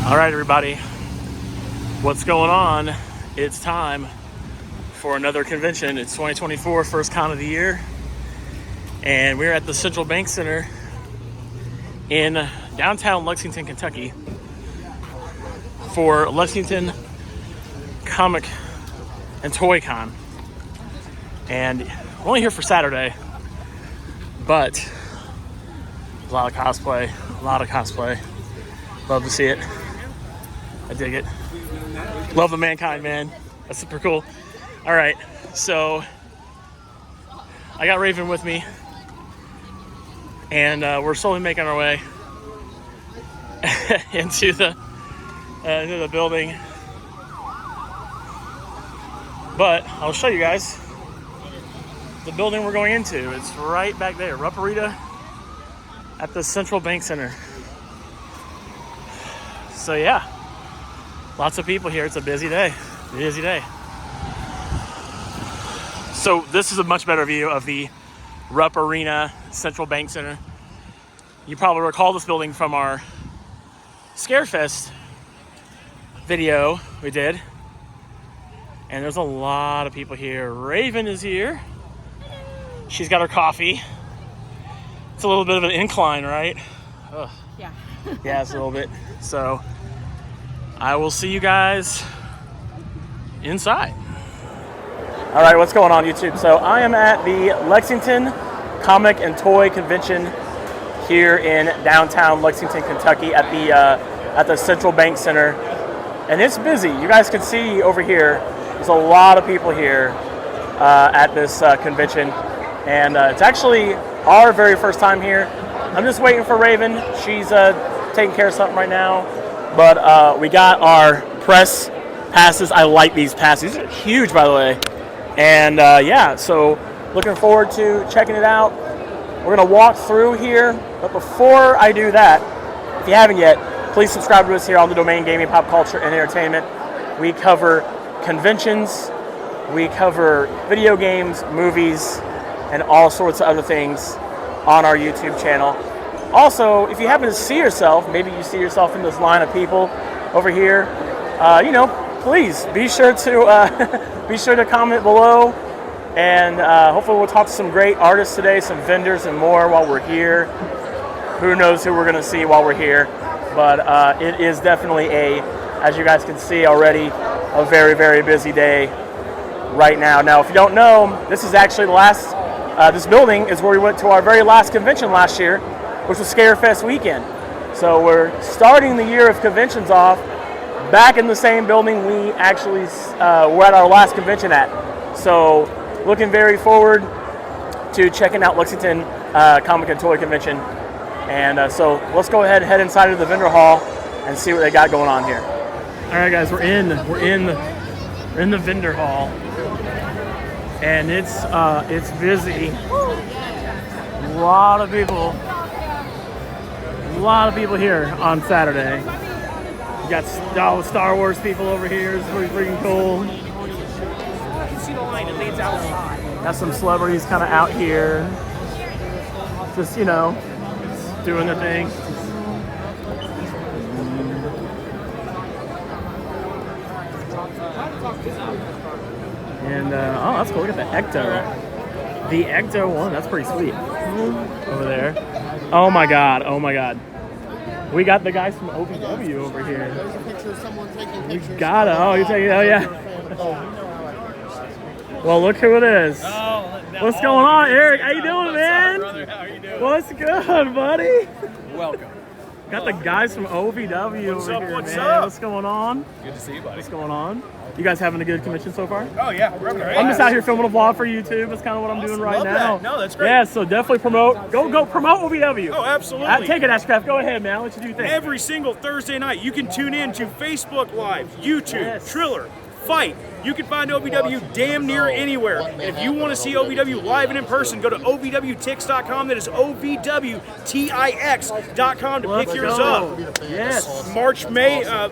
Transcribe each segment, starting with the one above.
All right, everybody, what's going on? It's time for another convention. It's 2024, first con of the year, and we're at the Central Bank Center in downtown Lexington, Kentucky for Lexington Comic and Toy Con. And we're only here for Saturday, but a lot of cosplay, Love to see it. I dig it. Love the mankind, man. That's super cool. All right, so I got Raven with me, and we're slowly making our way into the building. But I'll show you guys the building we're going into. It's right back there, Ruparita at the Central Bank Center. So yeah, lots of people here. It's a busy day. So this is a much better view of the Rupp Arena Central Bank Center. You probably recall this building from our Scarefest video we did. And there's a lot of people here. Raven is here. She's got her coffee. It's a little bit of an incline, right? Ugh. Yeah. Yeah, it's a little bit. So I will see you guys inside. All right, what's going on, YouTube? So I am at the Lexington Comic and Toy Convention here in downtown Lexington, Kentucky at the Central Bank Center. And it's busy. You guys can see over here, there's a lot of people here at this convention. And it's actually our very first time here. I'm just waiting for Raven. She's taking care of something right now. But we got our press passes. I like these passes. These are huge, by the way. And yeah, so looking forward to checking it out. We're going to walk through here. But before I do that, if you haven't yet, please subscribe to us here on the Domain Gaming, Pop Culture, and Entertainment. We cover conventions. We cover video games, movies, and all sorts of other things on our YouTube channel. Also, if you happen to see yourself, maybe you see yourself in this line of people over here, please be sure to comment below, and hopefully we'll talk to some great artists today, some vendors and more while we're here. Who knows who we're going to see while we're here, but it is definitely as you guys can see already, a very, very busy day right now. Now, if you don't know, this is actually the last. This building is where we went to our very last convention last year, which was Scarefest weekend. So we're starting the year of conventions off back in the same building we actually were at our last convention at. So looking very forward to checking out Lexington Comic and Toy Convention. And so let's go ahead and head inside of the vendor hall and see what they got going on here. All right, guys, we're in the vendor hall. And it's busy. A lot of people here on Saturday. You got all the Star Wars people over here. It's pretty freaking cool. You can see the line, it leads outside. Got some celebrities kind of out here, just doing their thing. And oh, that's cool. Look at the Ecto. The Ecto one, that's pretty sweet. Over there. Oh my god. We got the guys from OVW over here. There's a picture of someone taking pictures. You got it. Oh, you're taking it. Oh, yeah. Well, look who it is. What's going on, Eric? How you doing, man? Brother, how are you doing? What's good, buddy? Welcome. Got the guys from OVW What's over up, here, what's man. up? What's going on? Good to see you, buddy. What's going on? You guys having a good convention so far? Oh, yeah. We're having a I'm just out here filming a vlog for YouTube. That's kind of what I'm doing right Love now. that. No, that's great. Yeah, so definitely promote. Go promote OVW. Oh, absolutely. Take it, Ashcraft. Go ahead, man. I'll let you do your thing. Every single Thursday night, you can tune in to Facebook Live, YouTube, Yes. Triller, Fight. You can find OVW damn near anywhere. And if you want to see OVW live and in person, go to OVWTix.com. That is OVWTIX.com to pick yours up. Yes. March Mayhem.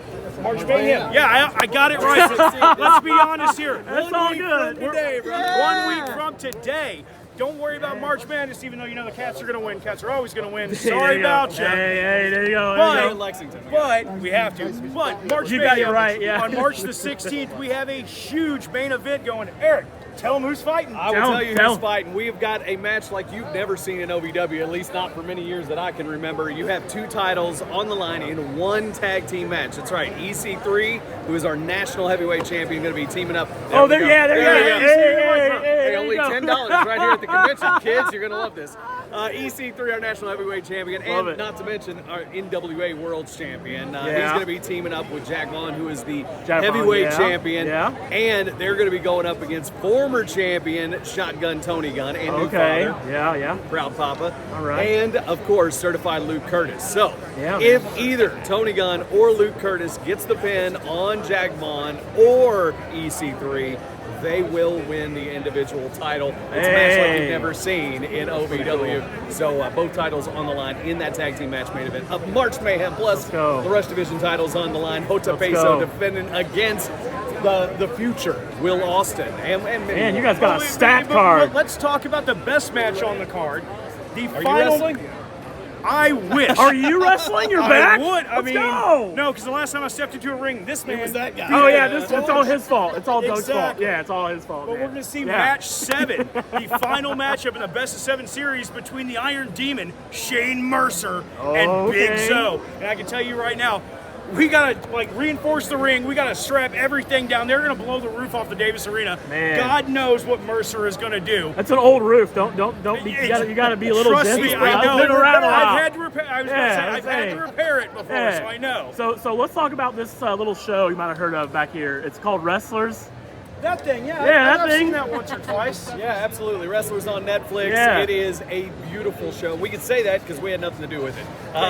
Yeah, I got it right. Let's be honest here. That's all good. One week from today, don't worry about March Madness, even though you know the Cats are going to win. Cats are always going to win. Sorry about you. Hey, there you go. But, Lexington. but we have to. But March You got it Madness, right, yeah. on March the 16th, we have a huge main event going. Eric, tell them who's fighting. I will tell you who's fighting. We've got a match like you've never seen in OVW, at least not for many years that I can remember. You have 2 titles on the line in one tag team match. That's right. EC3, who is our national heavyweight champion, going to be teaming up. There you go. Hey, only $10 right here at the convention, kids. You're going to love this. EC3, our national heavyweight champion, and not to mention our NWA World's champion. He's going to be teaming up with Jack Vaughn, who is the heavyweight champion. And they're going to be going up against former champion Shotgun Tony Gunn and new father. Proud Papa. All right. And, of course, certified Luke Curtis. So, if either Tony Gunn or Luke Curtis gets the pin on Jack Vaughn or EC3, they will win the individual title. It's a match like you've never seen in OVW. So both titles on the line in that tag team match main event of March Mayhem. Plus the Rush Division titles on the line. Hota Peso defending against the future Will Austin. And man, you guys got a stacked card. Let's talk about the best match on the card. Are you wrestling? I wish. Are you wrestling? You're back? I mean, go. No, because the last time I stepped into a ring, this man was that guy. Oh yeah, it's all his fault. It's all Doug's fault. Exactly. Yeah, it's all his fault. But we're going to see match 7, the final matchup in the best of 7 series between the Iron Demon, Shane Mercer, and Big Zo. And I can tell you right now, we gotta reinforce the ring. We gotta strap everything down. They're gonna blow the roof off the Davis Arena. Man. God knows what Mercer is gonna do. That's an old roof. Don't be. You gotta be a little Trust gentle. me, I know. I've been around a while. I've had to repair. I was gonna say I've had to repair it before, so I know. So let's talk about this little show you might have heard of back here. It's called Wrestlers. That thing, I've seen that once or twice. Yeah, absolutely. Wrestlers on Netflix. Yeah. It is a beautiful show. We can say that because we had nothing to do with it.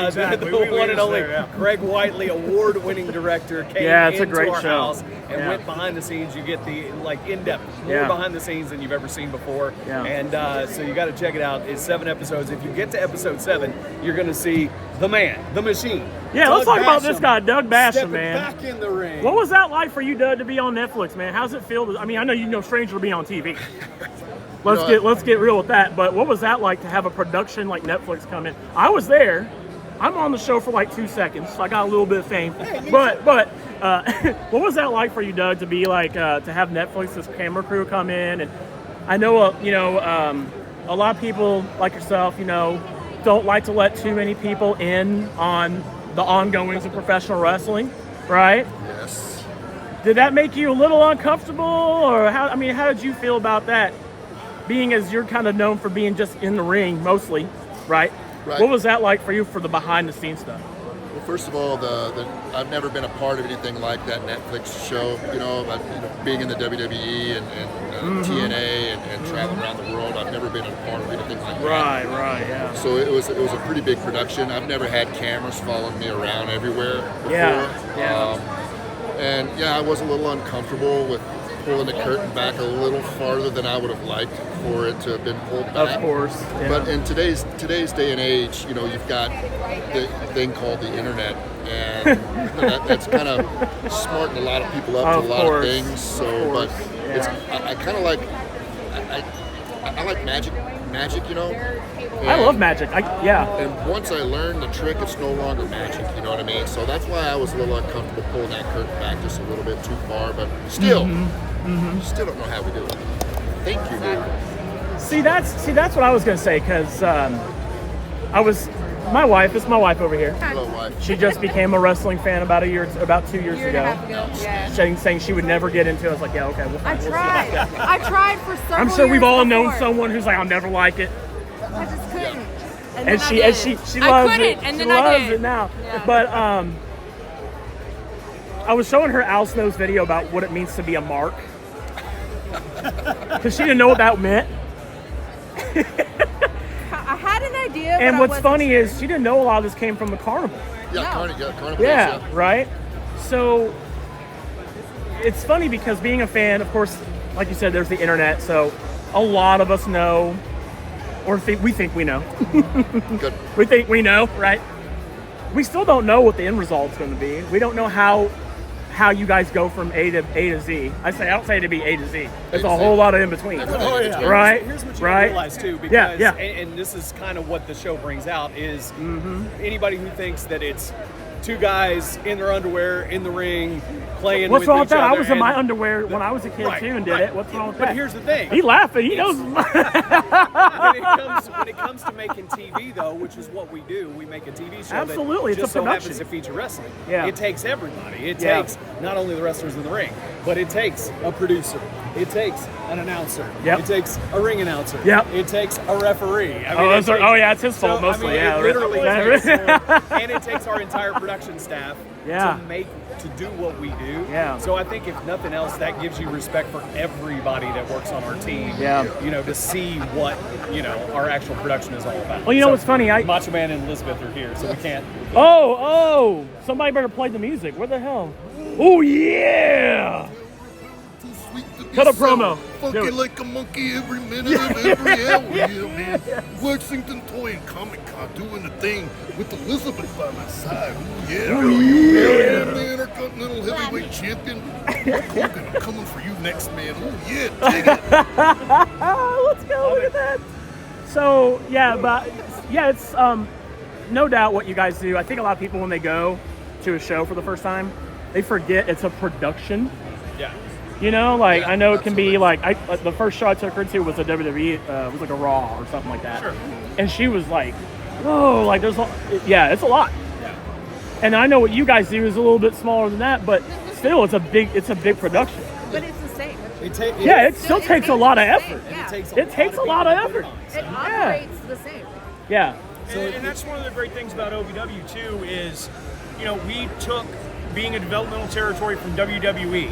Exactly. The We one were and only there, Greg Whiteley, award-winning director, came it's a into great our show. house and went behind the scenes. You get the in-depth, more behind the scenes than you've ever seen before. Yeah. And so you got to check it out. It's 7 episodes. If you get to episode 7, you're going to see the man, the machine. Yeah, let's talk about this guy, Doug Basham, man. Back in the ring. What was that like for you, Doug, to be on Netflix, man? How's it feel? I mean, I know you're no stranger to being on TV. Let's get real with that. But what was that like to have a production like Netflix come in? I was there. I'm on the show for like 2 seconds, so I got a little bit of fame. But what was that like for you, Doug, to be like to have Netflix, this camera crew come in? And I know a lot of people like yourself, don't like to let too many people in on the ongoings of professional wrestling, right? Yes. Did that make you a little uncomfortable, or how did you feel about that? Being as you're kind of known for being just in the ring mostly, right? Right. What was that like for you for the behind the scenes stuff? Well, first of all, I've never been a part of anything like that Netflix show. Being in the WWE and TNA and traveling around the world, I've never been a part of anything like that. Right, yeah. So it was a pretty big production. I've never had cameras following me around everywhere before. Yeah. I was a little uncomfortable with pulling the curtain back a little farther than I would have liked for it to have been pulled back. Of course. Yeah. But in today's day and age, you've got the thing called the internet, and that's kind of smarting a lot of people up to a lot of things. So, but I kind of like I like magic. I love magic. And once I learned the trick, it's no longer magic. You know what I mean? So that's why I was a little uncomfortable pulling that curtain back just a little bit too far. But still, still don't know how we do it. Thank you, dude. See, that's what I was gonna say, because my wife over here. Hello, wife. She just became a wrestling fan about 2 years ago. Saying she would never get into it. I was like, yeah, okay. I tried. I tried for several I'm sure we've years all before. known someone who's like, I'll never like it. I just couldn't. And she loves it. She loves it now. Yeah. But I was showing her Al Snow's video about what it means to be a mark. Because she didn't know what that meant. I had an idea. And but what's funny is she didn't know a lot of this came from the carnival. Carnival. Yeah, right? So it's funny because being a fan, of course, like you said, there's the internet, so a lot of us know, or we think we know. Good. We think we know, right? We still don't know what the end result's going to be. We don't know how how you guys go from A to Z. I don't say it to be A to Z. There's a to Z. whole lot of in between. Oh, yeah. Right? Here's what you Right? realize too, because Yeah. And this is kind of what the show brings out is anybody who thinks that it's two guys in their underwear in the ring playing. What's with wrong each with that? I other was in my and- underwear when I was a kid Right, too and did right. it. What's wrong with that? But here's the thing. He laughing. He knows. when it comes to making TV though, which is what we do, we make a TV show Absolutely, that it's just a so happens production. to feature wrestling. Yeah. It takes everybody. It Yeah. takes not only the wrestlers in the ring, but it takes a producer. It takes an announcer. Yep. It takes a ring announcer. Yep. It takes a referee. I Oh, mean, that's right. Oh, yeah, it's his fault so, mostly. I mean, Yeah, it literally right. takes, and it takes our entire production staff Yeah. to do what we do. Yeah. So I think if nothing else, that gives you respect for everybody that works on our team. Yeah. You know, to see what, you know, our actual production is all about. Well, you know what's funny? Macho Man and Elizabeth are here, so we can't. Oh, somebody better play the music. Where the hell? Oh, yeah. Too sweet to be Cut a sour. promo. Do Funky it. like a monkey every minute of every hour. Yeah, man. Lexington Toy and Comic Con doing the thing with Elizabeth by my side. Oh, yeah. Oh, yeah, man. Intercontinental Heavyweight Champion. Hulk Hogan, I'm coming for you next, man. Oh, yeah. Dig it. Let's go. Look at that. So, it's no doubt what you guys do. I think a lot of people, when they go to a show for the first time, they forget it's a production. Yeah. You know, like, Yeah, I know it can be absolutely. like the first show I took her to was a WWE, it was like a Raw or something like that. Sure. And she was like, whoa, like it's a lot. Yeah. And I know what you guys do is a little bit smaller than that, but still, it's a big production. But it's the same. It still takes a lot of effort. Yeah. It takes a lot of effort. It operates the same. Yeah. And that's one of the great things about OVW too is, you know, we took being a developmental territory from WWE.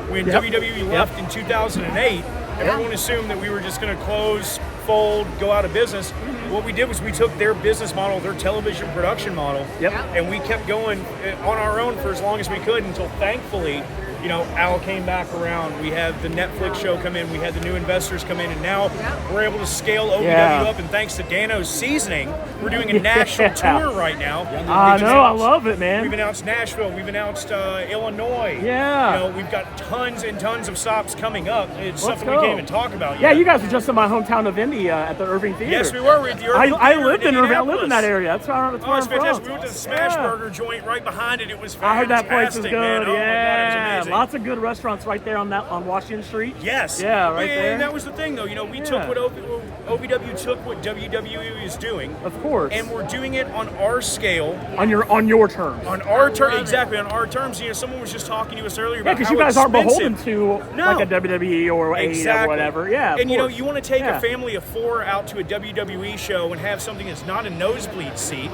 When Yep. WWE left in 2008, everyone assumed that we were just going to close, fold, go out of business. What we did was we took their business model, their television production model, Yep. and we kept going on our own for as long as we could until thankfully, you know, Al came back around. We had the Netflix show come in, we had the new investors come in, and now we're able to scale OVW Yeah. up. And thanks to Dano's seasoning, we're doing a national tour right now. I We've know, I announced- love it, man. We've announced Nashville. We've announced Illinois. Yeah. You know, we've got tons and tons of stops coming up. It's Let's something we go. can't even talk about Yeah, yet. you guys were just in my hometown of Indy at the Irving Theater. Yes, we were with the Irving I Theater lived in Irving. I lived in that Indianapolis. area. That's where Oh, it's I'm from. fantastic. We went to the Smash Yeah. Burger joint right behind it. It was I fantastic. heard that place is good. Man. Oh my God, it was Yeah, amazing. lots of good restaurants right there on Washington Street. Yes. Yeah, right and there. that was the thing, though. You know, we Yeah. took what OVW took what WWE is doing, Of course. and we're doing it on our scale, on your terms. on our terms. Exactly, on our terms. You know, someone was just talking to us earlier Yeah, about because how you guys aren't beholden expensive- to No. like a WWE or AEW or whatever. Yeah, of And you know, course. you want to take Yeah. a family of 4 out to a WWE show and have something that's not a nosebleed seat.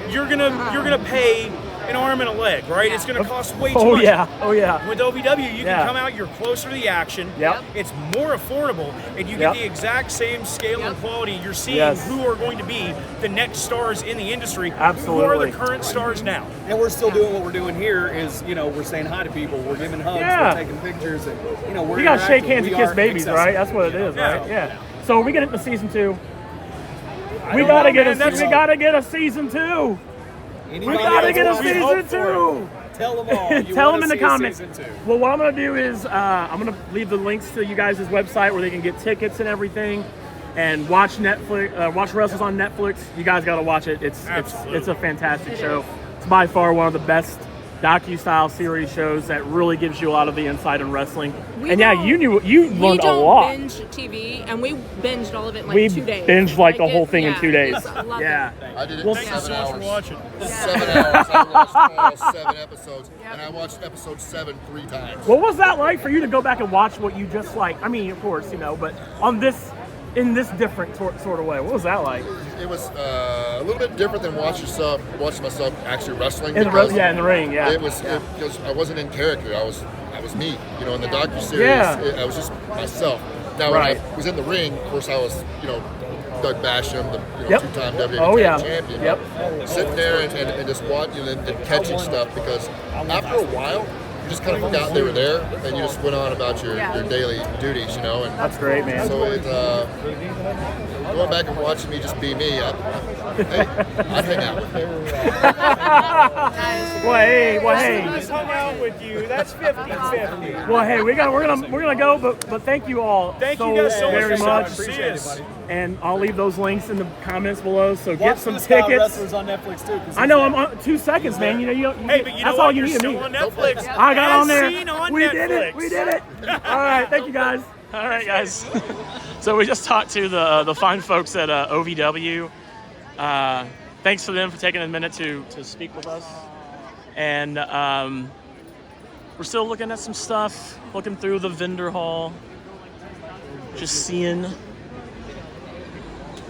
You're gonna pay an arm and a leg, right? It's gonna cost way too much. Oh yeah. With OVW, you Yeah. can come out, you're closer to the action. Yep. It's more affordable, and you Yep. get the exact same scale and quality. You're seeing Yes. who are going to be the next stars in the industry. Who Absolutely. are the current stars now? And we're still doing what we're doing here is, you know, we're saying hi to people, we're giving hugs, Yeah. we're taking pictures, and, you know, we're You gotta shake interactive. hands and We kiss are babies, accessible. right? That's what it is, Yeah. right? Yeah. So we get into season 2. We don't gotta know, get man. That's- we gotta get a season 2. Anybody We gotta else get a want- season hope for 2. Tell them all. You Tell wanna them in the see a comments. season 2. Well, what I'm gonna do is I'm gonna leave the links to you guys' website where they can get tickets and everything, and watch Netflix, watch wrestles on Netflix. You guys gotta watch it. It's Absolutely. a fantastic show. It's by far one of the best docu-style series shows that really gives you a lot of the insight in wrestling. We And yeah, don't- you We learned a don't lot. binge TV, and we binged all of it in like We 2 days. binged like the whole thing in yeah, 2 days. I loved Yeah. it. I did it Well, in Thank you 7 so much hours. for watching. 7 hours. I watched all 7 episodes, and I watched episode 7 3 times. What was that like for you to go back and watch what you just like? I mean, of course, you know, but in this different sort of way. What was that like? It was a little bit different than watching myself actually wrestling. In the because in the ring, yeah. It was because I wasn't in character. I was me. You know, in the docu-series, Yeah. I was just myself. Now, Right. when I was in the ring, of course, I was, you know, Doug Basham, the Yep. 2-time WWE Oh, yeah. champion. Yep. Sitting there and just watching and catching stuff, because after a while, you just kind of forgot they were there, and you just went on about your daily duties, you know. And That's great, man. so going back and watching me just be me, I'd hang out with him. Well, hey. Just hung out with you. That's 50-50. Well, hey, we're gonna go, but thank you all. Thank you guys so very much. much. See us. And I'll leave those links in the comments below. So Watch get some the Style tickets. Wrestlers on Netflix too. I know I'm on 2 seconds, man. You Hey, but you that's know all what? you You're need of still me. on Netflix. I got on there. As seen on We Netflix. did it. All right, thank you guys. All right, guys. So we just talked to the fine folks at OVW. Thanks to them for taking a minute to speak with us. And we're still looking at some stuff, looking through the vendor hall, just seeing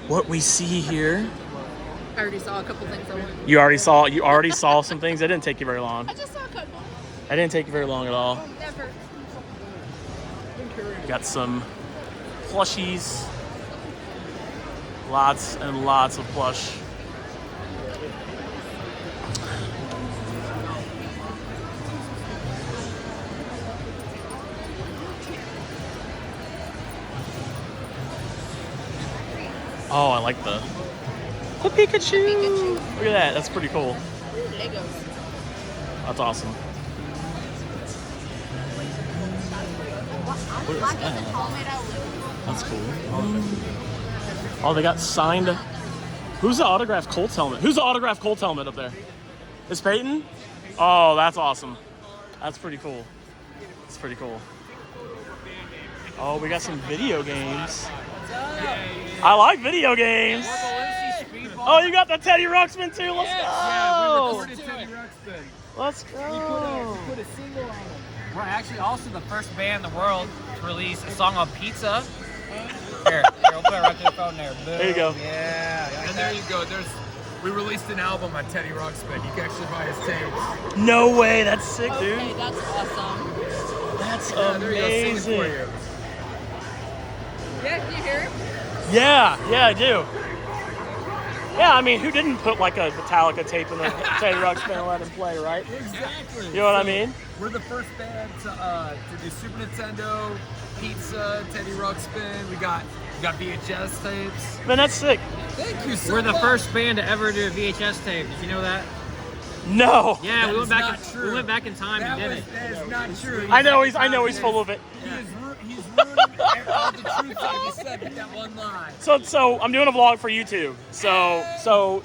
what we see here. I already saw a couple things I wanted. You already saw some things. That didn't take you very long. I just saw a couple. That didn't take you very long at all. Never. Got some plushies. Lots and lots of plush. Oh, I like the Pikachu. Look at that. That's pretty cool. Legos. That's awesome. What is that? That's cool. Oh, they got signed. Who's the autographed Colts helmet? Who's the autographed Colts helmet up there? Is Peyton? Oh, that's awesome. That's pretty cool. That's pretty cool. Oh, we got some video games. I like video games. Oh, you got the Teddy Ruxpin too? Let's go. Let's go. We're actually also the first band in the world to release a song on pizza. Here, we'll put it right to the phone there. Boom. There you go. Yeah. And there you go. We released an album on Teddy Ruxpin. You can actually buy his tapes. No way. That's sick, dude. Okay, that's awesome. That's There you go. Sing it for amazing. you. Yeah, can you hear him? Yeah, I do. Yeah, I mean, who didn't put like a Metallica tape in the Teddy Ruxpin and let him play, right? Exactly. You know what I mean? We're the first band to do Super Nintendo, pizza, Teddy Ruxpin. We got VHS tapes. Man, that's sick. Thank you so We're the much. first band to ever do a VHS tape. Did you know that? No. Yeah, That we is went back. not true. We went back in time and did it. That is not true. I know he's full of it. He's ruining all the truth that he said with that one line. So I'm doing a vlog for YouTube. So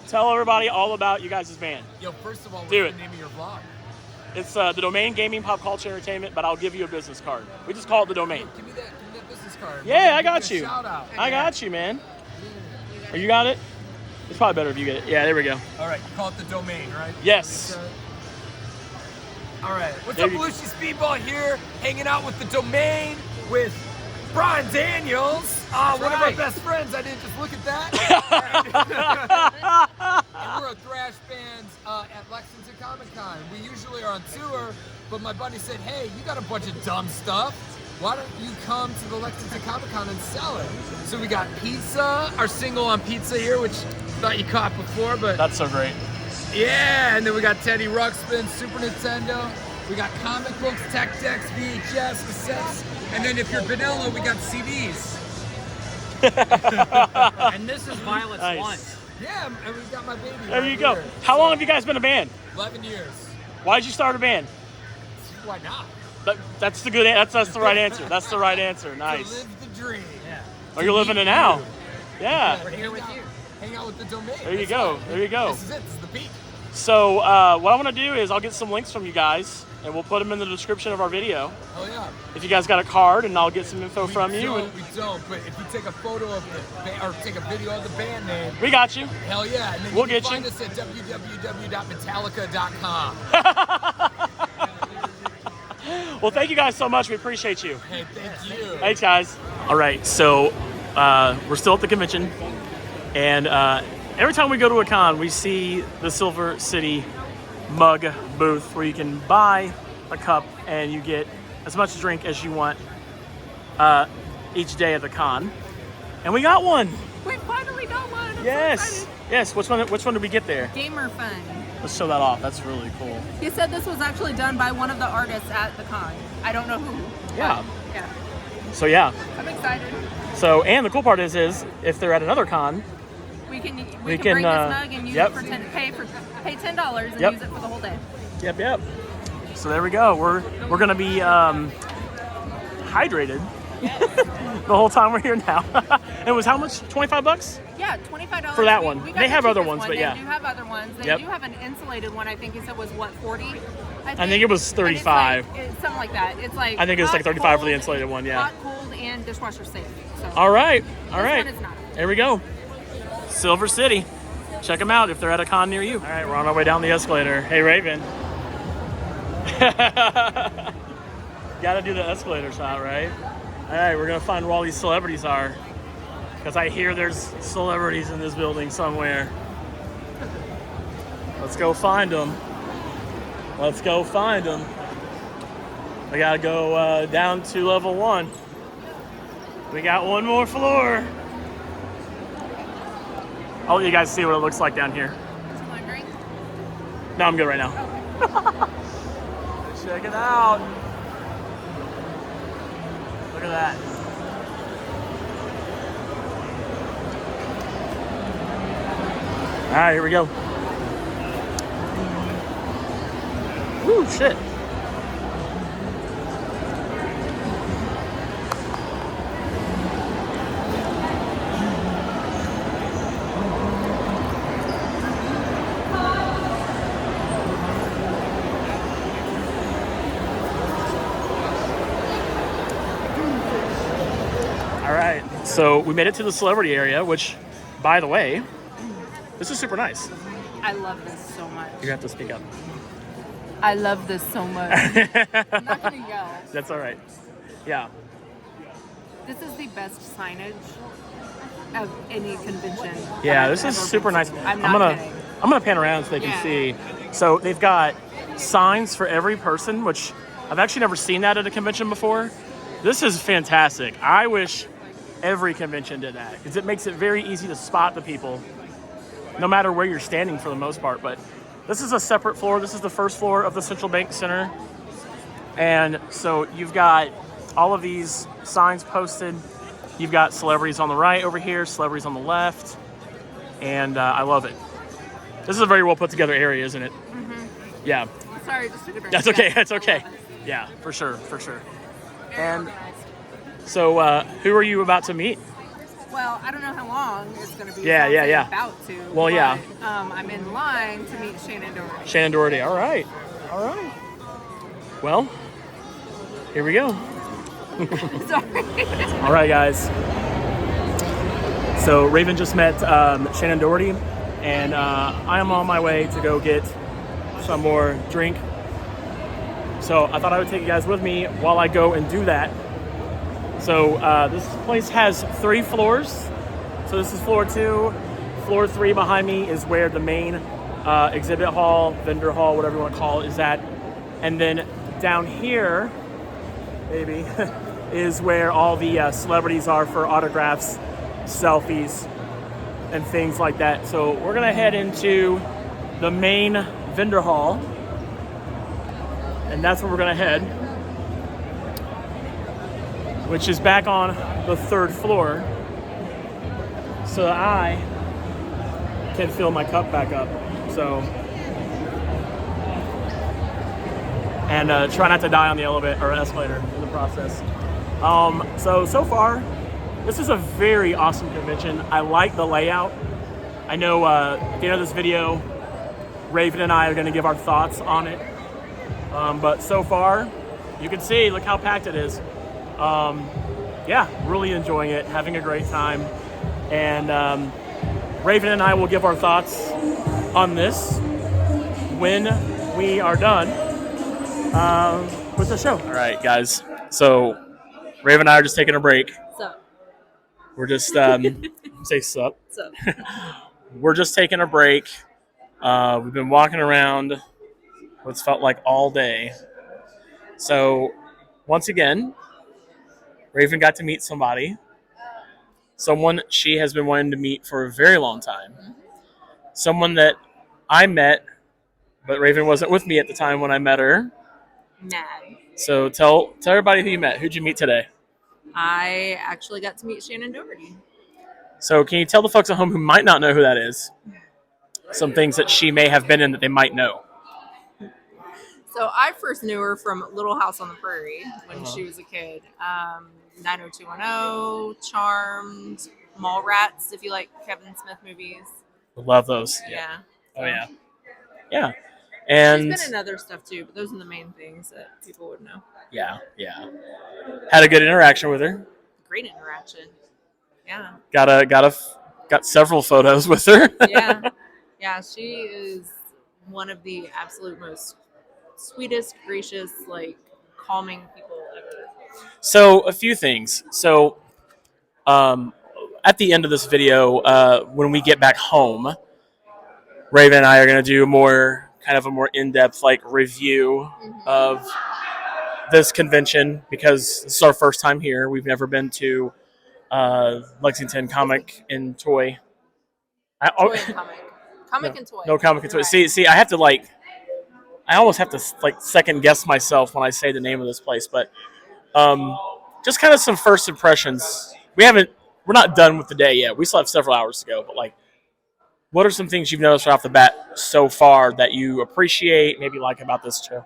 tell everybody all about you guys' band. Yo, first of all, what's Do the it. name of your vlog? It's the Domain Gaming Pop Culture Entertainment, but I'll give you a business card. We just call it the Domain. Give me that business card. Yeah, I Give me got a you. Shout out. I got you, man. Oh, you got it? It's probably better if you get it. Yeah, there we go. All right, you call it the Domain, right? Yes. All right. What's There up, you- Belushi Speedball here, hanging out with the Domain with Brian Daniels, one of our right. best friends. I didn't just look at that. And we're a thrash band at Lexington Comic Con. We usually are on tour, but my buddy said, hey, you got a bunch of dumb stuff. Why don't you come to the Lexington Comic Con and sell it? So we got pizza, our single on pizza here, which thought you caught before, but That's so great. yeah, and then we got Teddy Ruxpin, Super Nintendo. We got comic books, tech decks, VHS, cassettes. And then if you're vanilla, we got CDs. And this is Violet's Nice. lunch. Yeah, and we got my baby. There right you go. here. How long have you guys been a band? 11 years. Why did you start a band? Why not? That's the good. That's the right answer. That's the right answer. To Nice. live the dream. Oh, you're living it now. Yeah. We're here with you. Hang out with the Domain. There you That's go. fine. There you go. This is it. This is the peak. So what I want to do is I'll get some links from you guys, and we'll put them in the description of our video. Oh yeah. If you guys got a card, and I'll get some info from you. And We don't. But if you take a photo of the or take a video of the band name, we got you. hell yeah. And then We'll you can get find you. us at www.metallica.com. Well, thank you guys so much. We appreciate you. Hey, thank you. Thanks, guys. All right, so we're still at the convention, and every time we go to a con, we see the Silver City mug booth where you can buy a cup and you get as much drink as you want each day of the con. And we got one. We finally got one. I'm so Yes. excited. Yes. Which one did we get there? Gamer Fun. Let's show that off. That's really cool. He said this was actually done by one of the artists at the con. I don't know who. Yeah. Yeah. So yeah. I'm excited. So, and the cool part is if they're at another con, We can We bring can, this mug and use yep. it for pay $10 and Yep. use it for the whole day. Yep. So there we go. We're gonna be hydrated the whole time we're here now. It was how much? $25? Yeah, $25 For that one. We got They the have other cheapest ones, one. but yeah. They do have other ones. They Yep. do have an insulated one. I think you said was what, 40? I think it was 35. It's something like that. It's like I think it was like hot, 35 for the cold, insulated one. Yeah. Hot, cold, and dishwasher safe. So All right. this one is not. Here we go. Silver City. Check them out if they're at a con near you. All right, we're on our way down the escalator. Hey, Raven. Gotta do the escalator shot, right? All right, we're gonna find where all these celebrities are, because I hear there's celebrities in this building somewhere. Let's go find them. Let's go find them. I gotta go down to level 1. We got one more floor. I'll let you guys see what it looks like down here. Do you want a drink? No, I'm good right now. Check it out. Look at that. All right, here we go. Woo, shit. All right, so we made it to the celebrity area, which, by the way, this is super nice. I love this so much. You have to speak up. I love this so much. I'm not gonna yell. That's all right. Yeah. This is the best signage of any convention. Yeah, I've this is ever super been nice. to. I'm not kidding. I'm gonna pan around so they can see. So they've got signs for every person, which I've actually never seen that at a convention before. This is fantastic. I wish every convention did that, because it makes it very easy to spot the people, no matter where you're standing for the most part. But this is a separate floor. This is the first floor of the Central Bank Center. And so you've got all of these signs posted. You've got celebrities on the right over here, celebrities on the left. And I love it. This is a very well put together area, isn't it? Mm-hmm. Yeah. Sorry, just took a drink. That's okay. Yeah, That's I okay. love it. Yeah, for sure. For sure. Very And organized. so who are you about to meet? Well, I don't know how long it's going to be. Yeah, so yeah, I'm yeah. About to. Well, but, yeah. I'm in line to meet Shannon Doherty. Shannon Doherty. All right. All right. Well, here we go. Sorry. All right, guys. So Raven just met Shannon Doherty, and I am on my way to go get some more drink. So I thought I would take you guys with me while I go and do that. So this place has 3 floors. So this is floor 2. Floor 3 behind me is where the main exhibit hall, vendor hall, whatever you want to call it, is at. And then down here, maybe, is where all the celebrities are for autographs, selfies, and things like that. So we're gonna head into the main vendor hall, and that's where we're gonna head, which is back on the 3rd floor, so that I can fill my cup back up. So, and try not to die on the elevator or escalator in the process. So far, this is a very awesome convention. I like the layout. I know at the end of this video, Raven and I are going to give our thoughts on it. But so far, you can see, look how packed it is. Yeah, really enjoying it, having a great time. And Raven and I will give our thoughts on this when we are done with the show. All right, guys. So Raven and I are just taking a break. So. We're just say sup. So. We're just taking a break. We've been walking around what's felt like all day. So once again, Raven got to meet somebody. Someone she has been wanting to meet for a very long time. Someone that I met, but Raven wasn't with me at the time when I met her. Mad. So tell everybody who you met. Who'd you meet today? I actually got to meet Shannon Doherty. So can you tell the folks at home who might not know who that is some things that she may have been in that they might know? So I first knew her from Little House on the Prairie when she was a kid. 90210, Charmed, Mallrats, if you like Kevin Smith movies. Love those. Yeah. Oh, yeah. Yeah. And she's been in other stuff too, but those are the main things that people would know. Yeah. Had a good interaction with her. Great interaction. Yeah. Got several photos with her. Yeah, she is one of the absolute most sweetest, gracious, like calming people ever. So a few things. So at the end of this video, when we get back home, Raven and I are going to do a more in-depth review of this convention, because this is our first time here. We've never been to Lexington Comic and Toy. Toy and Comic and Toy. No, Comic and Toy. Right. See, I almost have to second guess myself when I say the name of this place, but just kind of some first impressions. We're not done with the day yet. We still have several hours to go, but what are some things you've noticed right off the bat so far that you appreciate, maybe like about this show?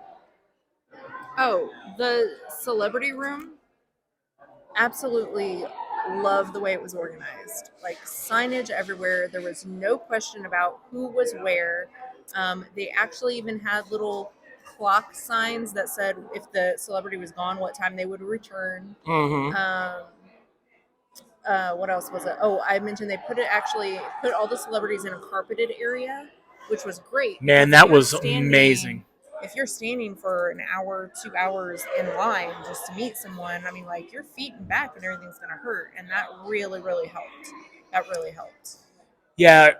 Oh, the celebrity room. Absolutely love the way it was organized. Like signage everywhere. There was no question about who was where. They actually even had little clock signs that said if the celebrity was gone, what time they would return. Mm-hmm. What else was it? Oh, I mentioned they put all the celebrities in a carpeted area, which was great. Man, that was amazing. If you're standing for an hour, 2 hours in line just to meet someone, I mean, your feet and back and everything's going to hurt. And that really, really helped. Yeah,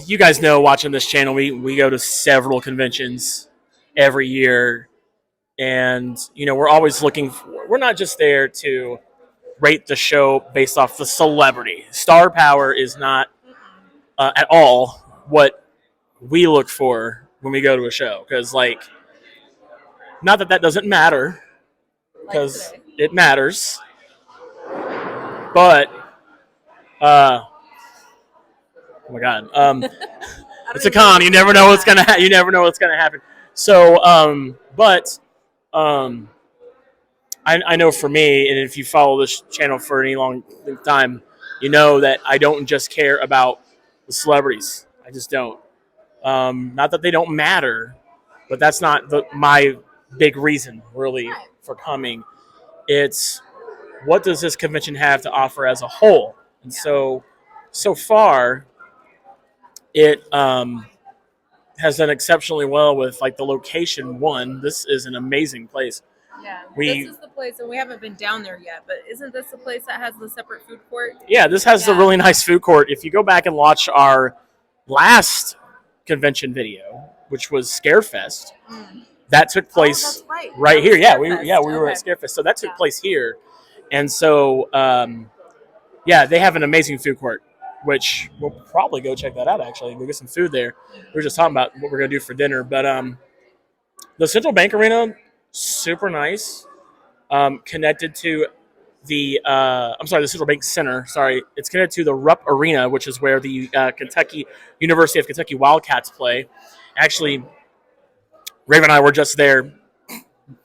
you guys know, watching this channel, we go to several conventions every year. And, we're always we're not just there to rate the show based off the celebrity. Star power is not at all what we look for when we go to a show. Because, not that doesn't matter, because it matters. But, oh my God, it's a con. You never know what's gonna happen. So, I know for me, and if you follow this channel for any long time, you know that I don't just care about the celebrities. I just don't. Not that they don't matter, but that's not my big reason, really, for coming. It's what does this convention have to offer as a whole? And so far, it has done exceptionally well with the location. One, this is an amazing place. Yeah, this is the place, and we haven't been down there yet, but isn't this the place that has the separate food court? Yeah, this has a really nice food court. If you go back and watch our last convention video, which was Scarefest, that took place right here. Yeah, we were at Scarefest, so that took place here. And so, they have an amazing food court, which we'll probably go check that out, actually. We'll get some food there. We were just talking about what we're going to do for dinner. But the Central Bank Arena, super nice. Connected to the Central Bank Center. Sorry, it's connected to the Rupp Arena, which is where the University of Kentucky Wildcats play. Actually, Raven and I were just there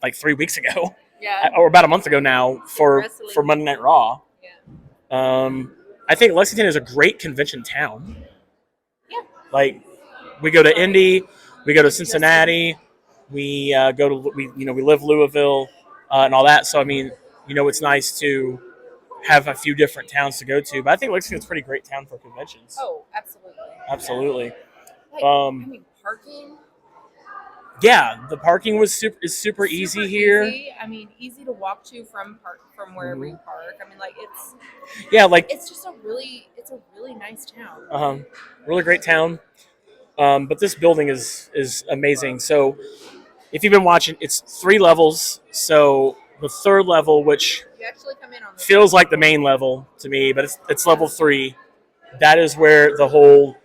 3 weeks ago. Yeah. Or about a month ago now for Monday Night Raw. Yeah. I think Lexington is a great convention town. Yeah. We go to Indy, we go to Cincinnati, we live Louisville, and all that. So I mean, it's nice to have a few different towns to go to. But I think Lexington's a pretty great town for conventions. Oh, absolutely. Absolutely. Parking. Yeah, the parking is super easy here. Easy. I mean, easy to walk to from wherever you park. I mean, it's just a really nice town. Really great town. But this building is amazing. So if you've been watching, it's 3 levels. So the third level, which you actually come in on feels like the main level to me, but it's level 3. That is where the whole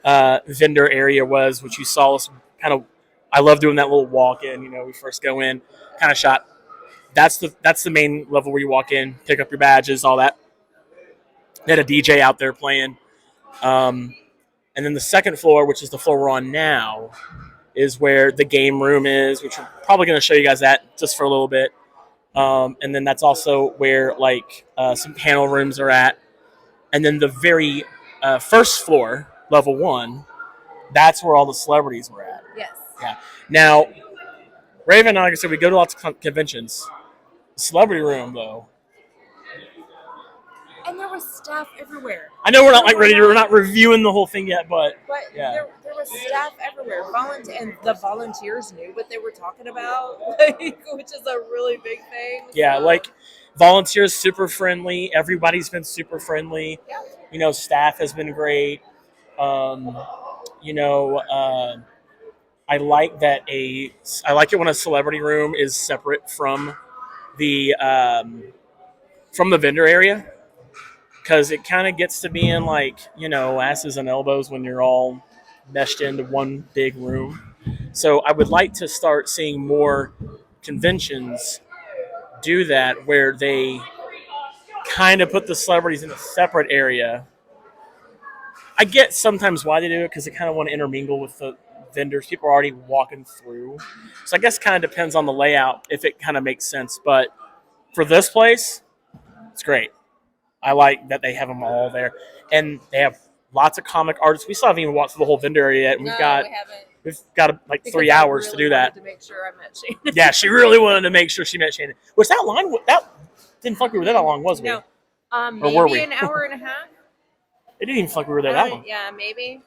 vendor area was, which you saw us kind of. I love doing that little walk in. We first go in, kind of shot that's the main level where you walk in, pick up your badges, all that. They had a DJ out there playing. And then the second floor, which is the floor we're on now, is where the game room is, which we're probably going to show you guys that just for a little bit. And then that's also where like some panel rooms are at. And then the very first floor, level 1, that's where all the celebrities were at. Yes. Yeah. Now, Raven and I, like I said, we go to lots of conventions. The celebrity room, though. And there was staff everywhere. I know we're not like ready. We're not reviewing the whole thing yet, but yeah. there was staff everywhere. And the volunteers knew what they were talking about, like, which is a really big thing. Yeah, so. like volunteers super friendly. Everybody's been super friendly. Yeah. You know, staff has been great. You know, I like that I like it when a celebrity room is separate from the vendor area, because it kind of gets to being like, you know, asses and elbows when you're all meshed into one big room. So I would like to start seeing more conventions do that, where they kind of put the celebrities in a separate area. I get sometimes why they do it, because they kind of want to intermingle with the vendors. People are already walking through. So I guess it kind of depends on the layout, if it kind of makes sense. But for this place, it's great. I like that they have them all there. And they have lots of comic artists. We still haven't even walked through the whole vendor area yet. We've got like 3 hours to do that. To make sure I met Shane. Yeah, she really wanted to make sure she met Shannon. Was that line? That didn't feel like we were there that long, was we? No. Or were we? Maybe an hour and a half. It didn't even feel like we were there that long. Yeah, maybe.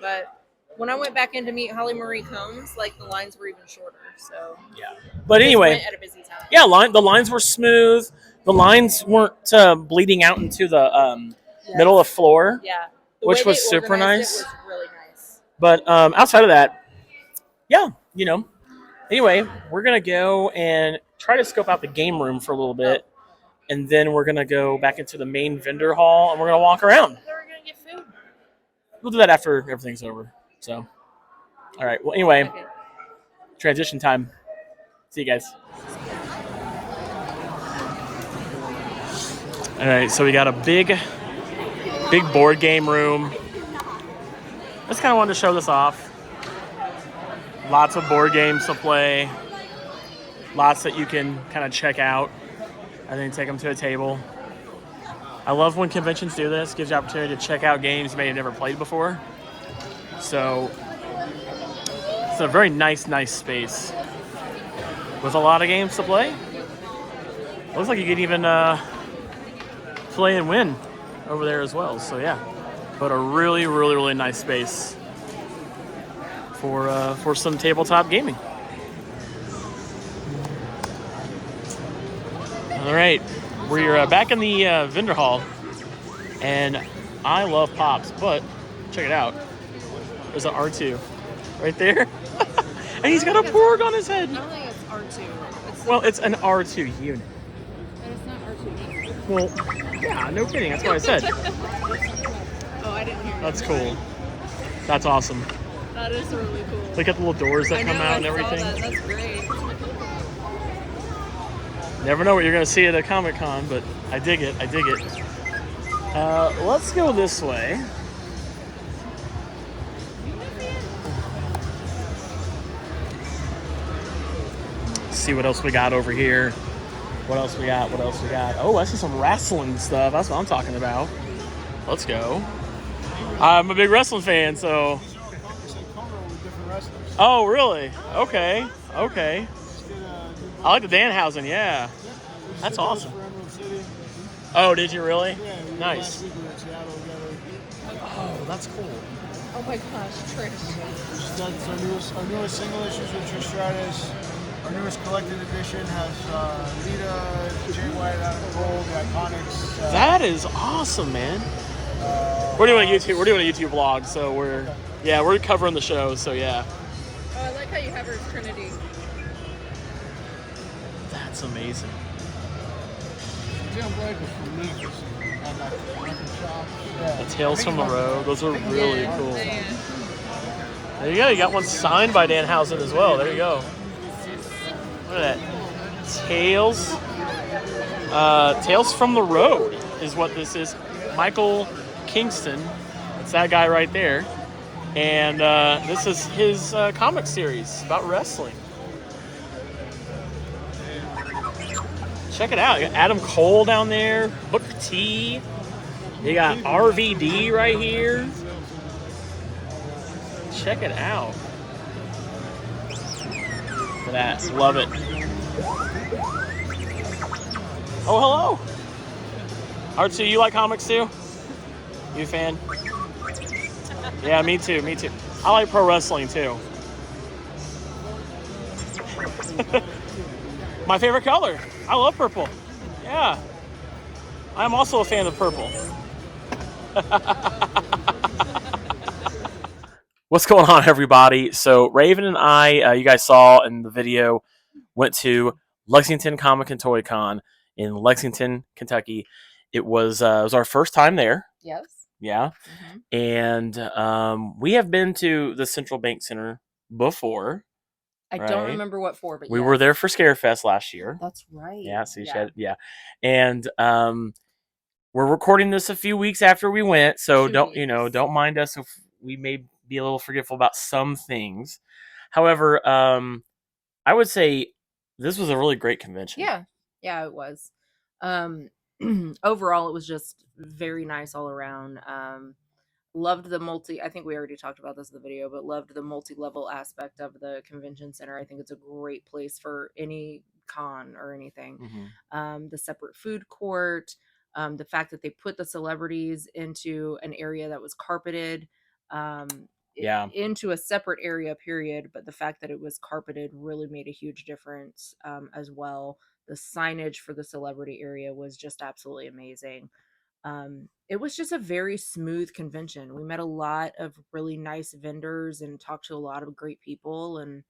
But when I went back in to meet Holly Marie Combs, like, the lines were even shorter. So yeah. But anyway, at a busy time. Yeah, the lines were smooth. The lines weren't bleeding out into the middle of the floor. Yeah. Which was super nice. It was really nice. But outside of that, yeah, you know. Anyway, we're going to go and try to scope out the game room for a little bit. And then we're going to go back into the main vendor hall, and we're going to walk around. Then we're going to get food. We'll do that after everything's over. So, all right. Well, anyway, Okay. Transition time. See you guys. All right, so we got a big board game room. I just kind of wanted to show this off. Lots of board games to play. Lots that you can kind of check out and then take them to a table. I love when conventions do this. Gives you the opportunity to check out games you may have never played before. So it's a very nice space with a lot of games to play. Looks like you could even play and win over there as well. So yeah, but a really nice space for some tabletop gaming. All right, we're back in the vendor hall, and I love Pops, but check it out. There's an R2 right there, and he's got a Porg on his head. I don't think it's R2. Well, it's an R2 unit. But it's not R2. Well, yeah, no kidding. That's what I said. Oh, I didn't hear you. That's cool. That's awesome. That is really cool. Look at the little doors that come out and everything. That's great. Never know what you're going to see at a Comic-Con, but I dig it. Let's go this way. See what else we got over here. What else we got? Oh, I see some wrestling stuff. That's what I'm talking about. Let's go. I'm a big wrestling fan, so. Oh, really? Okay. I like the Danhausen, yeah. That's awesome. Oh, did you really? Nice. Oh, that's cool. Oh my gosh, Trish. That's our newest single issues with Trish Stratus. Our newest collected edition has Lita, Jay White, Adam Cole, the Iconics. That is awesome, man. We're doing a YouTube vlog, so we're covering the show, so yeah. Oh, I like how you have her Trinity. That's amazing. Jim Blake was from Memphis at that record shop. Yeah. The Tales from the Road, those are really cool. Man. There you go, you got one signed by Danhausen as well. There you go. Look at that. Tales. Tales from the Road is what this is. Michael Kingston. It's that guy right there. And this is his comic series about wrestling. Check it out. You got Adam Cole down there, Booker T. You got RVD right here. Check it out. Look at that. Love it. Oh, hello. R2, you like comics too? You a fan? Yeah, me too. Me too. I like pro wrestling too. My favorite color. I love purple. Yeah. I'm also a fan of purple. What's going on, everybody? So Raven and I, you guys saw in the video, went to Lexington Comic and Toy Con in Lexington, Kentucky. It was our first time there. Yes. Yeah. And we have been to the Central Bank Center before. I don't remember what for, but we were there for Scarefest last year. That's right. Yeah, so and we're recording this a few weeks after we went, so don't mind us if we may be a little forgetful about some things. However, I would say this was a really great convention. Yeah, it was. Overall, it was just very nice all around. Loved the I think we already talked about this in the video, but loved the multi-level aspect of the convention center. I think it's a great place for any con or anything. The separate food court, the fact that they put the celebrities into an area that was carpeted, into a separate area, period. But the fact that it was carpeted really made a huge difference as well. The signage for the celebrity area was just absolutely amazing. It was just a very smooth convention. We met a lot of really nice vendors and talked to a lot of great people, and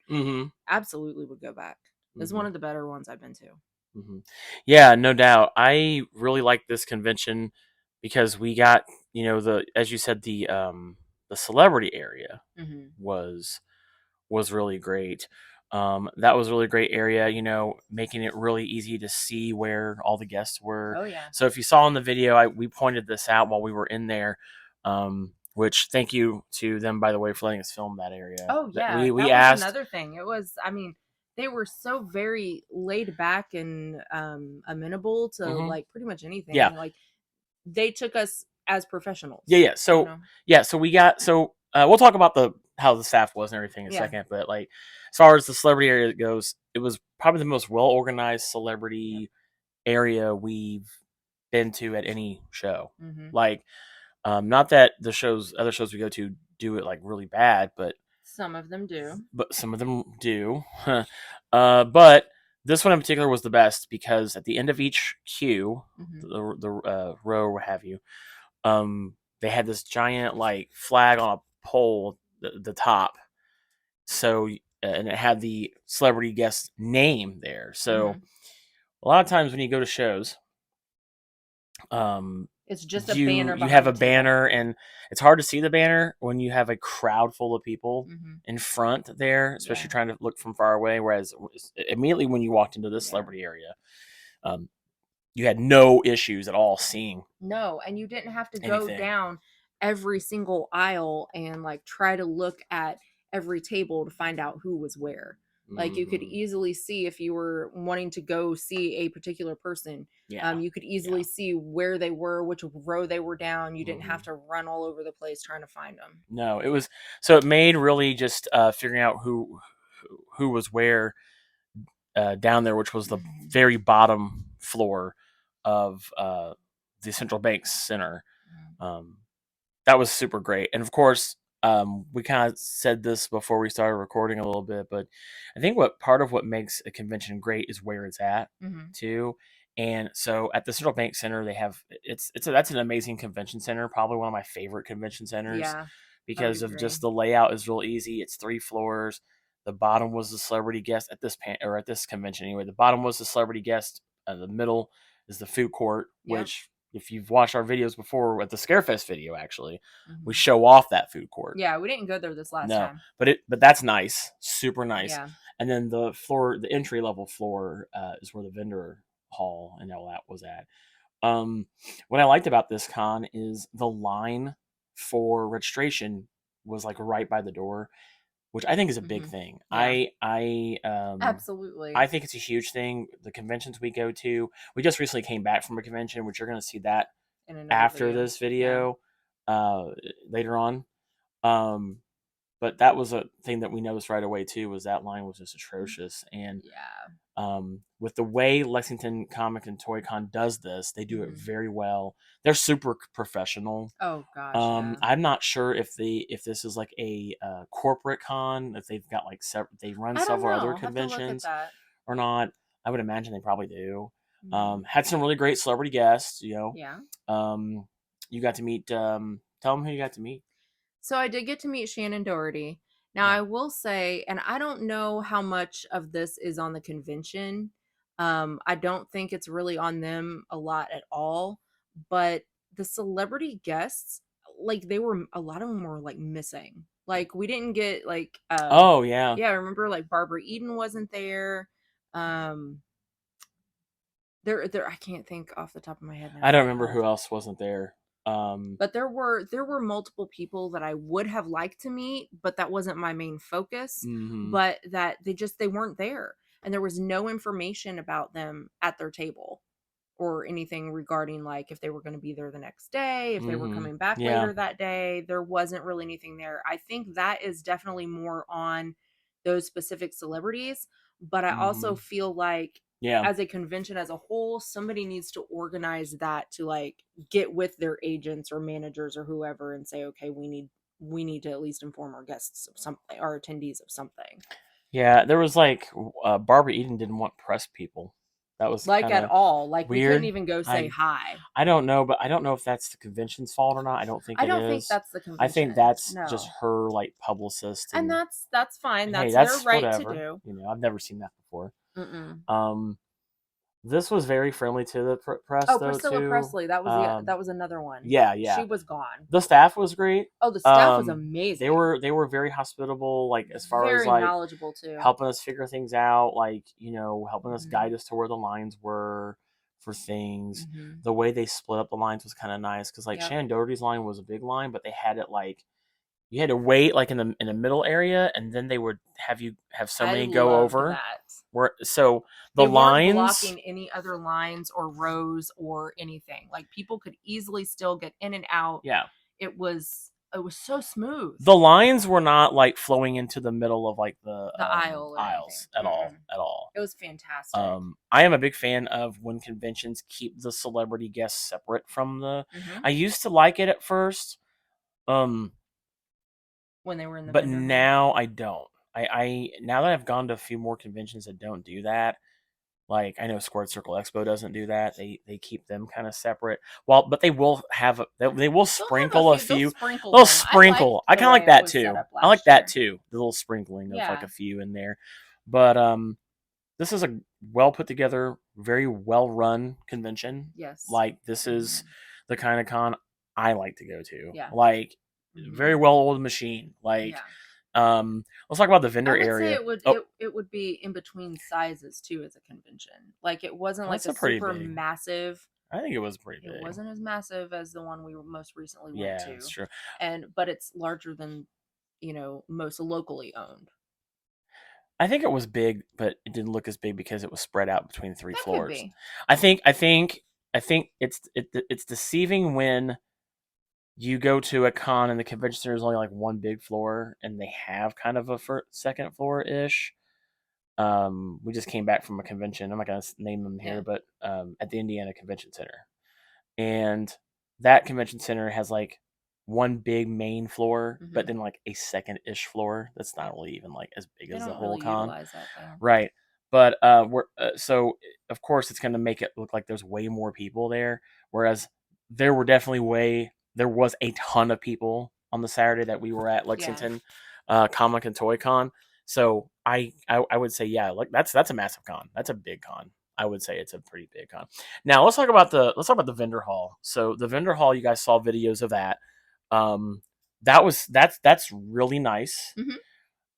absolutely would go back. It's one of the better ones I've been to. Yeah, no doubt. I really liked this convention because we got, as you said, the celebrity area was really great. That was a really great area, making it really easy to see where all the guests were. Oh, yeah. So if you saw in the video, we pointed this out while we were in there, which thank you to them, by the way, for letting us film that area. Oh, yeah. We that asked. was another thing. It was, they were so very laid back and amenable to like pretty much anything. Yeah. Like they took us as professionals. Yeah. So, so we got, we'll talk about how the staff was and everything in a second, but like as far as the celebrity area goes, it was probably the most well organized celebrity area we've been to at any show. Like, not that the other shows we go to do it like really bad, but some of them do. But this one in particular was the best because at the end of each queue, the row, what have you, they had this giant like flag on a pole at the top. So, and it had the celebrity guest name there. So a lot of times when you go to shows, it's just a banner. You have a banner, and it's hard to see the banner when you have a crowd full of people in front there, especially trying to look from far away. Whereas immediately when you walked into this celebrity area, you had no issues at all seeing. No, and you didn't have to go down every single aisle and like try to look at every table to find out who was where. Like you could easily see if you were wanting to go see a particular person. You could easily see where they were, which row they were down. You didn't have to run all over the place trying to find them. No, it made really just figuring out who was where down there, which was the very bottom floor of the Central Bank Center. That was super great. And of course, we kind of said this before we started recording a little bit, but I think part of what makes a convention great is where it's at too. And so at the Central Bank Center, they have that's an amazing convention center, probably one of my favorite convention centers, because of just the layout is real easy. It's 3 floors. The bottom was the celebrity guest at this convention anyway. The bottom was the celebrity guest. The middle is the food court, which if you've watched our videos before at the Scarefest video, actually, we Mhm. show off that food court. Yeah, we didn't go there this last No, time. but that's nice, super nice. Yeah. And then the floor, the entry level floor, is where the vendor hall and all that was at. What I liked about this con is the line for registration was like right by the door, which I think is a big thing. Yeah. Absolutely. I think it's a huge thing. The conventions we go to, we just recently came back from a convention, which you're going to see that In another after video. this video, later on. But that was a thing that we noticed right away too, was that line was just atrocious. And with the way Lexington Comic and Toy Con does this, they do it very well. They're super professional. Oh gosh. I'm not sure if this is like a corporate con, if they've got like they run several other conventions or not. I would imagine they probably do. Had some really great celebrity guests, you know. Yeah. You got to meet. Tell them who you got to meet. So I did get to meet Shannon Doherty. Now I will say, and I don't know how much of this is on the convention. I don't think it's really on them a lot at all. But the celebrity guests, like a lot of them were like missing. Like we didn't get like. Oh yeah. Yeah, I remember like Barbara Eden wasn't there. There. I can't think off the top of my head now. I don't remember who else wasn't there. But there were multiple people that I would have liked to meet, but that wasn't my main focus. But that they weren't there, and there was no information about them at their table or anything regarding like if they were going to be there the next day, if they were coming back later that day. There wasn't really anything there. I think that is definitely more on those specific celebrities, but I also feel like as a convention as a whole, somebody needs to organize that to like get with their agents or managers or whoever and say, okay, we need to at least inform our guests of something, our attendees of something. Yeah, there was like Barbara Eden didn't want press people. That was like at all. Like weird. We couldn't even go say hi. I don't know, but I don't know if that's the convention's fault or not. I don't think it is. I don't think that's the convention. I think that's just her like publicist. And that's fine. That's, that's their right whatever. to do. You know, I've never seen that before. This was very friendly to the press. Oh, though, Priscilla too. Presley. That was another one. Yeah. She was gone. The staff was great. Oh, the staff was amazing. They were very hospitable, like as far very as like knowledgeable too, helping us figure things out, like, you know, helping us guide us to where the lines were for things. The way they split up the lines was kind of nice because like Shannon Doherty's line was a big line, but they had it like you had to wait like in the middle area, and then they would have somebody go over. That. So the they lines weren't blocking any other lines or rows or anything. Like people could easily still get in and out. Yeah, it was so smooth. The lines were not like flowing into the middle of like the aisles at all. It was fantastic. I am a big fan of when conventions keep the celebrity guests separate from the. I used to like it at first. When they were in the but now I don't. I now that I've gone to a few more conventions that don't do that, like I know Squared Circle Expo doesn't do that. They keep them kind of separate. Well, but they will have they will sprinkle a few. They'll sprinkle. I kind of like that too. I like that too. The little sprinkling of like a few in there. But this is a well put together, very well run convention. Yes. Like this is the kind of con I like to go to. Yeah. Like very well oiled machine. Like let's talk about the vendor area. It would be in between sizes too as a convention. Like it wasn't like a super massive. I think it was pretty big. It wasn't as massive as the one we most recently went to. Yeah, that's true. But it's larger than, you know, most locally owned. I think it was big, but it didn't look as big because it was spread out between three floors. Could be. I think it's deceiving when you go to a con and the convention center is only like one big floor and they have kind of a second floor ish. We just came back from a convention. I'm not going to name them here, but at the Indiana Convention Center, and that convention center has like one big main floor, but then like a second ish floor that's not really even like as big as the whole con. Right. But so of course it's going to make it look like there's way more people there, whereas there was a ton of people on the Saturday that we were at Lexington Comic and Toy Con. So I would say, like that's a massive con. That's a big con. I would say it's a pretty big con. Now let's talk about the vendor hall. So the vendor hall, you guys saw videos of that. That's really nice. Mhm.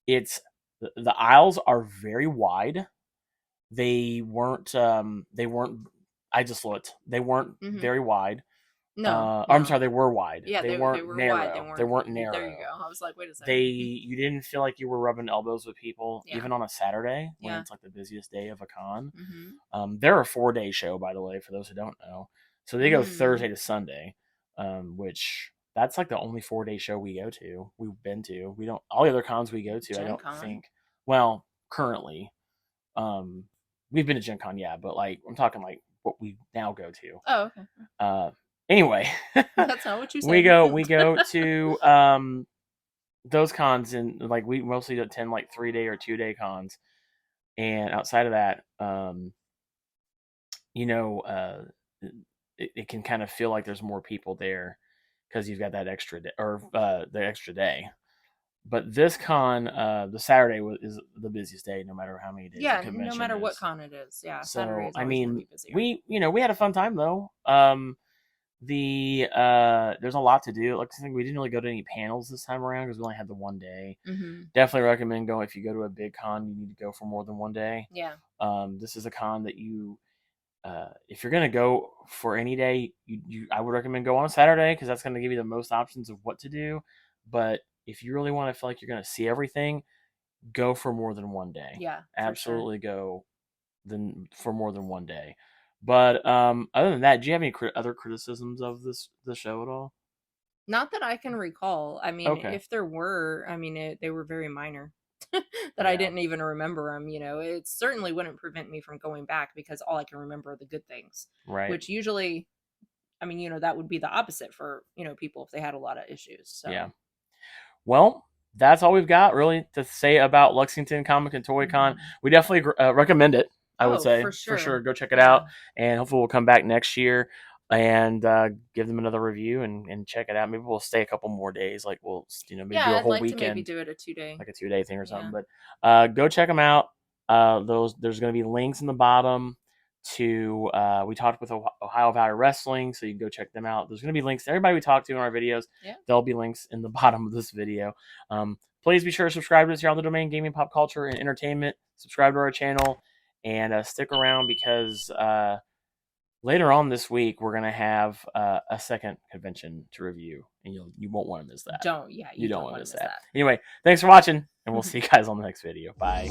It's the aisles are very wide. They weren't. I just looked. They weren't Mhm. very wide. No, I'm no. sorry, they were wide. Yeah, they they weren't were narrow. wide. They weren't narrow. There you go. I was like, wait a second. You didn't feel like you were rubbing elbows with people, Yeah. even on a Saturday when Yeah. it's like the busiest day of a con. Mhm. They're a 4-day show, by the way, for those who don't know. So they go Mm. Thursday to Sunday, which that's like the only 4-day show we've been to. We don't all the other cons we go to. I Gen don't Con? think. Well, currently, we've been to Gen Con, yeah, but like I'm talking like what we now go to. Oh, okay. Anyway, That's not what you said. we go to those cons, and like we mostly attend like 3-day or 2-day cons, and outside of that, it can kind of feel like there's more people there because you've got that extra day or the extra day. But this con, the Saturday is the busiest day, no matter how many days. Yeah, the convention no matter what is. con it is. Yeah, So Saturday is I always gonna mean, be busier. we had a fun time though. There's a lot to do. Like I think we didn't really go to any panels this time around because we only had the one day. Mhm. Definitely recommend going if you go to a big con. You need to go for more than one day. Yeah. This is a con that if you're gonna go for any day, I would recommend go on a Saturday because that's gonna give you the most options of what to do. But if you really want to feel like you're gonna see everything, go for more than one day. Yeah. Absolutely go for more than one day. But other than that, do you have any other criticisms of the show at all? Not that I can recall. I mean, Okay. if there were, I mean, they were very minor that I Yeah. didn't even remember them. It certainly wouldn't prevent me from going back because all I can remember are the good things. Right. Which usually, I mean, that would be the opposite for, people if they had a lot of issues. So. Yeah. Well, that's all we've got really to say about Lexington Comic and Toy Con. We definitely recommend it. I would say for sure. Go check it out, and hopefully we'll come back next year and give them another review and check it out. Maybe we'll stay a couple more days, like we'll maybe do a I'd whole like weekend, to maybe do it a 2-day, like a 2-day thing or something. But go check them out. There's going to be links in the bottom to we talked with Ohio Valley Wrestling, so you can go check them out. There's going to be links to everybody we talked to in our videos. Yeah. There'll be links in the bottom of this video. Please be sure to subscribe to us here on the Domain Gaming, Pop Culture, and Entertainment. Subscribe to our channel and stick around because later on this week we're going to have a second convention to review, and you won't want to miss that. You don't want to miss that. Anyway, thanks for watching, and we'll see you guys on the next video. Bye.